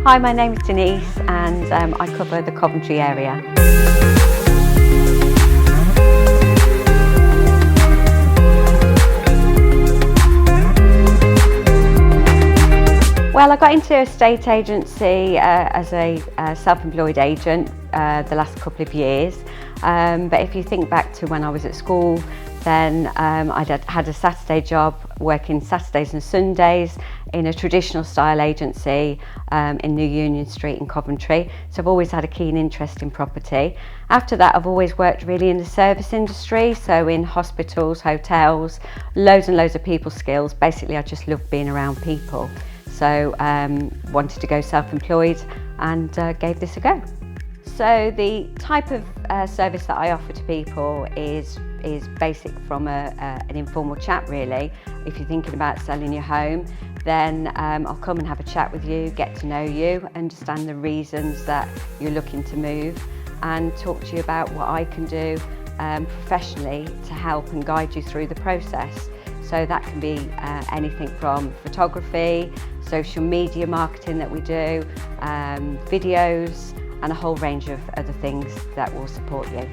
Hi, my name is Denise and I cover the Coventry area. Well, I got into a estate agency as a self-employed agent the last couple of years. But if you think back to when I was at school, then I had a Saturday job working Saturdays and Sundays in a traditional style agency in New Union Street in Coventry. So I've always had a keen interest in property. After that, I've always worked really in the service industry, so in hospitals, hotels, loads and loads of people skills. Basically, I just love being around people. So wanted to go self-employed and gave this a go. So the type of service that I offer to people is basic from an informal chat really. If you're thinking about selling your home, then I'll come and have a chat with you, get to know you, understand the reasons that you're looking to move, and talk to you about what I can do professionally to help and guide you through the process. So that can be anything from photography, social media marketing that we do, videos, and a whole range of other things that will support you.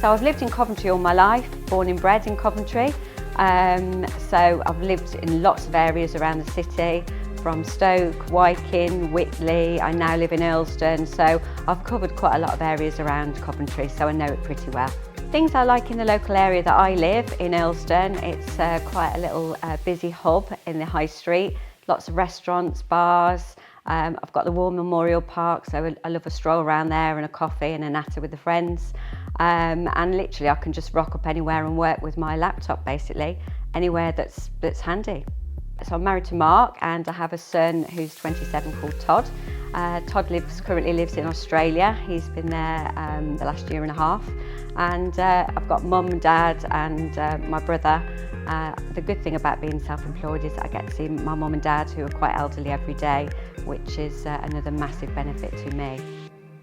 So I've lived in Coventry all my life, born and bred in Coventry. So I've lived in lots of areas around the city, from Stoke, Wyking, Whitley. I now live in Earlsdon, so I've covered quite a lot of areas around Coventry, so I know it pretty well. Things I like in the local area that I live in Earlsdon, it's quite a little busy hub in the high street, lots of restaurants, bars. I've got the War Memorial Park, so I love a stroll around there and a coffee and a natter with the friends. And literally I can just rock up anywhere and work with my laptop basically, anywhere that's handy. So I'm married to Mark and I have a son who's 27 called Todd. Todd currently lives in Australia. He's been there the last year and a half. And I've got mum and dad and my brother. The good thing about being self-employed is I get to see my mum and dad, who are quite elderly, every day, which is another massive benefit to me.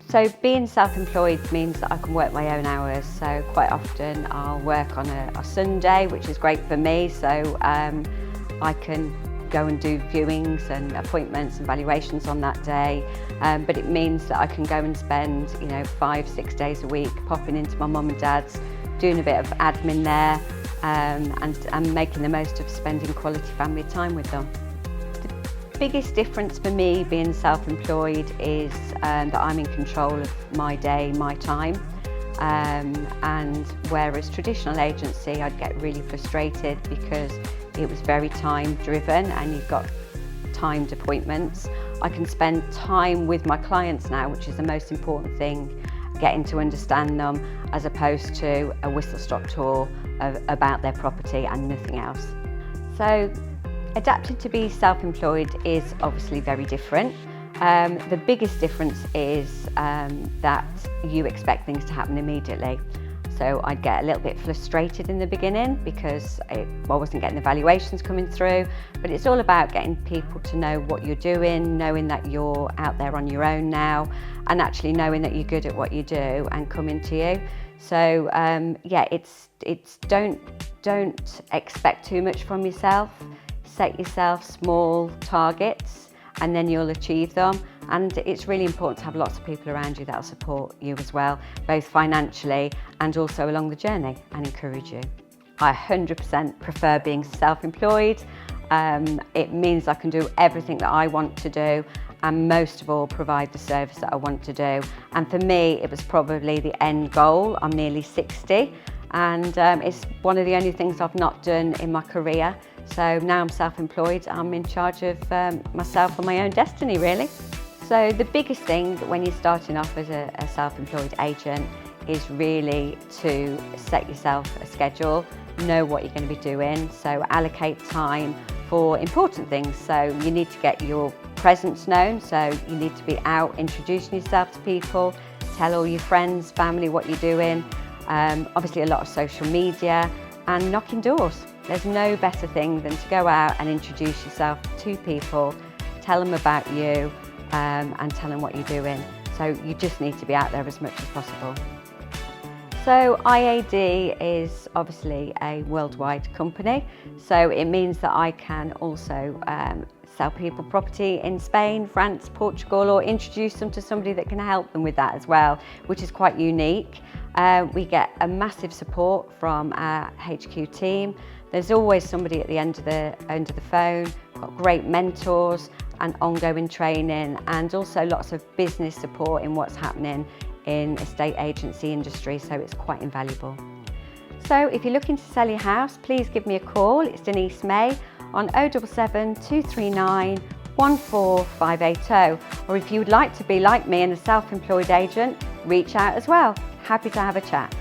So being self-employed means that I can work my own hours. So quite often I'll work on a Sunday, which is great for me. So I can go and do viewings and appointments and valuations on that day. But it means that I can go and spend 5-6 days a week popping into my mum and dad's, doing a bit of admin there, and making the most of spending quality family time with them. The biggest difference for me being self-employed is that I'm in control of my day, my time. And whereas traditional agency, I'd get really frustrated because it was very time driven and you've got timed appointments. I can spend time with my clients now, which is the most important thing, getting to understand them, as opposed to a whistle-stop tour about their property and nothing else. So adapting to be self-employed is obviously very different. The biggest difference is that you expect things to happen immediately. So I'd get a little bit frustrated in the beginning because I wasn't getting the valuations coming through, but it's all about getting people to know what you're doing, knowing that you're out there on your own now, and actually knowing that you're good at what you do and coming to you. So yeah, it's don't expect too much from yourself. Set yourself small targets and then you'll achieve them. And it's really important to have lots of people around you that'll support you as well, both financially and also along the journey, and encourage you. I 100% prefer being self-employed. It means I can do everything that I want to do, and most of all provide the service that I want to do. And for me, it was probably the end goal. I'm nearly 60 and it's one of the only things I've not done in my career. So now I'm self-employed, I'm in charge of myself and my own destiny really. So the biggest thing when you're starting off as a self-employed agent is really to set yourself a schedule, know what you're going to be doing, so allocate time for important things. So you need to get your presence known, so you need to be out introducing yourself to people, tell all your friends, family what you're doing, obviously a lot of social media and knocking doors. There's no better thing than to go out and introduce yourself to people, tell them about you, and tell them what you're doing. So you just need to be out there as much as possible. So IAD is obviously a worldwide company, so it means that I can also sell people property in Spain, France, Portugal, or introduce them to somebody that can help them with that as well, which is quite unique. We get a massive support from our HQ team. There's always somebody at the end of the phone. We've got great mentors and ongoing training, and also lots of business support in what's happening in estate agency industry, so it's quite invaluable. So if you're looking to sell your house, please give me a call. It's Denise May on 077 239 14580. Or if you would like to be like me and a self-employed agent, reach out as well. Happy to have a chat.